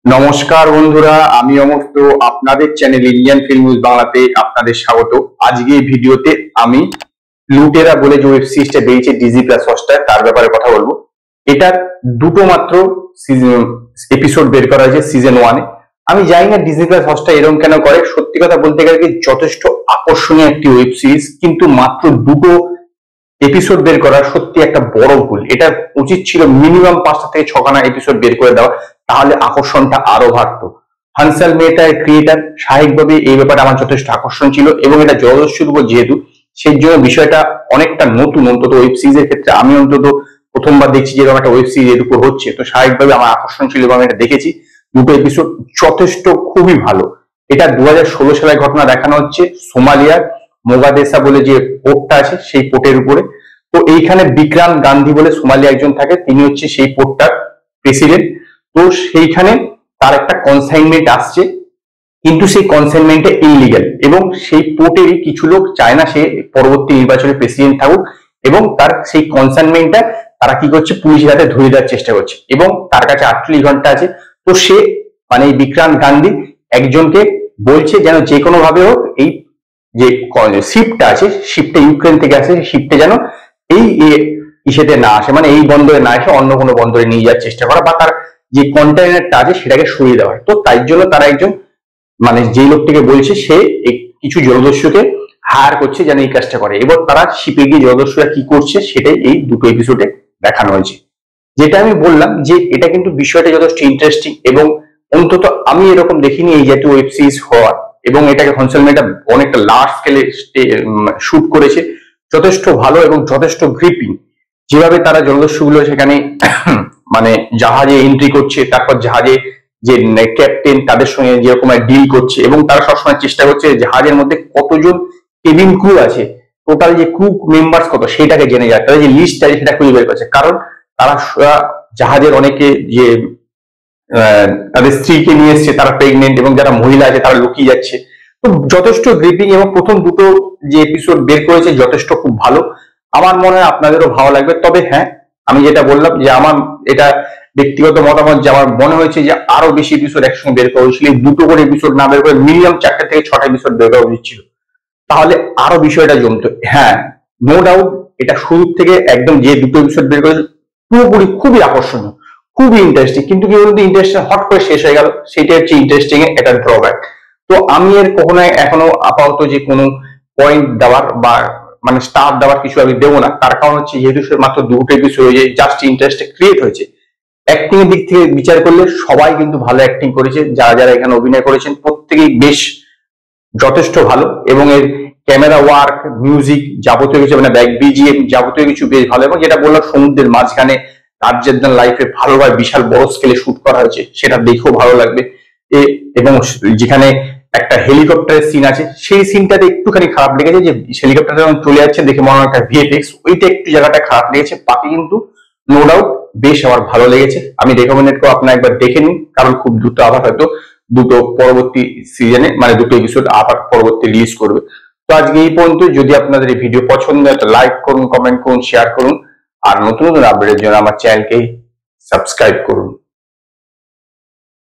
নমস্কার বন্ধুরা, আমি অমর্ত্য। আপনাদের চ্যানেল ইন্ডিয়ান ফিল্ম নিউজ বাংলাতে আপনাদের স্বাগত। আজকে এই ভিডিওতে আমি লুটেরা বলে যে ওয়েব সিরিজটা বেরিয়েছে ডিজনি প্লাস হটস্টার, তার ব্যাপারে কথা বলবো। এটার দুটো মাত্র এপিসোড বের করা হয়েছে সিজন 1-এ। আমি জানি না ডিজনি প্লাস হটস্টার এরকম কেন করে। সত্যি কথা বলতে গেলে যথেষ্ট আকর্ষণীয় একটি ওয়েব সিরিজ, কিন্তু মাত্র দুটো এপিসোড বের করা সত্যি একটা বড় ভুল। এটা উচিত ছিল মিনিমাম 5টা থেকে 6খানা এপিসোড বের করে দেওয়া, তাহলে আকর্ষণটা আরো বাড়তো। হানসাল মেহতার ক্রিয়েটার স্বাভাবিকভাবে এই ব্যাপারে আমার যথেষ্ট আকর্ষণ ছিল, এবং এটা জলদস্যুর উপর যেহেতু, সেই জন্য বিষয়টা অনেকটা নতুন। অন্তত ওয়েব সিরিজের ক্ষেত্রে আমি অন্তত প্রথমবার দেখছি যেরকম একটা ওয়েব সিরিজ এর উপর হচ্ছে, তো স্বাভাবিকভাবে আমার আকর্ষণ ছিল এবং এটা দেখেছি। দুটো এপিসোড যথেষ্ট খুবই ভালো। এটা 2016 সালের ঘটনা দেখানো হচ্ছে, সোমালিয়ার মোগাদেসা বলে যে পোর্টটা আছে সেই পোর্টের উপরে। তো এইখানে বিক্রান্ত গান্ধী বলে সোমালিয়া একজন থাকে, তিনি হচ্ছে সেই পোর্টটার প্রেসিডেন্ট। তো সেইখানে তার একটা কনসাইনমেন্ট আসছে, কিন্তু সেই কনসাইনমেন্টটা ইলিগাল, এবং সেই পোর্টেরই কিছু লোক চায় না সে পরবর্তী নির্বাচনে প্রেসিডেন্ট থাকুক, এবং তার সেই কনসাইনমেন্টটা তারা কি করছে, পুলিশের হাতে ধরিয়ে দেওয়ার চেষ্টা করছে, এবং তার কাছে 48 ঘন্টা আছে। তো সে মানে এই বিক্রান্ত গান্ধী একজনকে বলছে যেন যে কোনো ভাবে হোক এই যে শিপটা আছে, শিপটা ইউক্রেন থেকে আসে, শিপটা যেন এই ইসেতে না আসে, মানে এই বন্দরে না এসে অন্য কোনো বন্দরে নিয়ে যাওয়ার চেষ্টা করা, বা তার যে কন্টেইনারটা আছে সেটাকে সরিয়ে দেওয়ার। তো তাই জন্য তারা একজন মানে যেই লোকটিকে বলছে সে কিছু জলদস্যুকে হায়ার করছে যেন এই কাজটা করে। এবার তারা শিপে গিয়ে জলদস্যুরা কি করছে সেটাই এই দুটো এপিসোডে দেখানো হয়েছে। যেটা আমি বললাম যে এটা কিন্তু বিষয়টা যথেষ্ট ইন্টারেস্টিং, এবং অন্তত আমি এরকম দেখিনি এই জাতীয় ওয়েব সিরিজ হওয়ার। এবং এটাকে হনসাল মেহতা অনেকটা লার্জ স্কেলে শুট করেছে, যথেষ্ট ভালো এবং যথেষ্ট গ্রিপিং। যেভাবে তারা জলদস্যুগুলো সেখানে মানে জাহাজে এন্ট্রি করছে, তারপর জাহাজে যে ক্যাপ্টেন তাদের সঙ্গে যেরকম ডিল করছে, এবং তারা সবসময় চেষ্টা করছে জাহাজের মধ্যে কতজন কেবিন ক্রু আছে, টোটাল যে ক্রু মেম্বার্স কত সেটাকে জেনে যায়, তাদের যে লিস্ট আছে সেটা খুঁজে বের করছে। কারণ তারা জাহাজের অনেকে যে তাদের স্ত্রীকে নিয়ে এসছে, তারা প্রেগনেন্ট, এবং যারা মহিলা আছে তারা লুকিয়ে যাচ্ছে। তো যথেষ্ট গ্রিপিং, এবং প্রথম দুটো যে এপিসোড বের করেছে যথেষ্ট খুব ভালো। আমার মনে হয় আপনাদেরও ভালো লাগবে। তবে হ্যাঁ, আমি যেটা বললাম যে আমার এটা ব্যক্তিগত মতামত, যে আমার মনে হয়েছে যে আরো বেশি এপিসোড একসঙ্গে বের করা হয়েছিল, দুটো করে এপিসোড না বের করে মিনিমাম 4টা থেকে 6টা এপিসোড বের করা উচিত ছিল, তাহলে আরো বিষয়টা জমতো। হ্যাঁ, নো ডাউট এটা শুরু থেকে একদম যে দুটো এপিসোড বের করেছে পুরোপুরি খুবই আকর্ষণীয়, খুবই ইন্টারেস্টিং, কিন্তু কি বলতো ইন্টারেস্টিং হট করে শেষ হয়ে গেল, সেটা হচ্ছে ইন্টারেস্টিং এর একটা ড্রব্যাক। তো আমি এর কখনো এখনো আপাতত যে কোনো পয়েন্ট দেওয়ার বা মানে স্টার দেওয়ার কিছু আমি দেবো না। তার কারণ হচ্ছে যেহেতু মাত্র দুটো এপিসোড হয়েছে, জাস্ট ইন্টারেস্ট ক্রিয়েট হয়েছে। অ্যাক্টিং এর দিক থেকে বিচার করলে সবাই কিন্তু ভালো অ্যাক্টিং করেছে, যারা যারা এখানে অভিনয় করেছেন প্রত্যেকেই বেশ যথেষ্ট ভালো, এবং এর ক্যামেরা ওয়ার্ক, মিউজিক, যাবতীয় কিছু মানে ব্যাক বিজিএম যাবতীয় কিছু বেশ ভালো। এবং যেটা বললাম সমুদ্রের মাঝখানে রাজ্যের লাইফে ভালোভাবে বিশাল বড় স্কেলে শুট করা হয়েছে, সেটা দেখেও ভালো লাগবে। এবং যেখানে একটা হেলিকপ্টারের সিন আছে, সেই সিনটাতে একটুখানি খারাপ লেগেছে, যে হেলিকপ্টার যখন চলে যাচ্ছে দেখে মনে হয় একটা ভিএফএক্স, ওইটা একটু জায়গাটা খারাপ লেগেছে। বাকি কিন্তু নো ডাউট বেশ আমার ভালো লেগেছে। আমি রেকমেন্ড করবো আপনারা একবার দেখে নিন, কারণ খুব দ্রুত আবার হয়তো দুটো পরবর্তী সিজনে মানে দুটো এপিসোড আবার পরবর্তী রিলিজ করবে। তো আজকে এই পর্যন্ত। যদি আপনাদের এই ভিডিও পছন্দ হয় তো লাইক করুন, কমেন্ট করুন, শেয়ার করুন, আর নতুন নতুন আপডেটের জন্য আমার চ্যানেলকে সাবস্ক্রাইব করুন।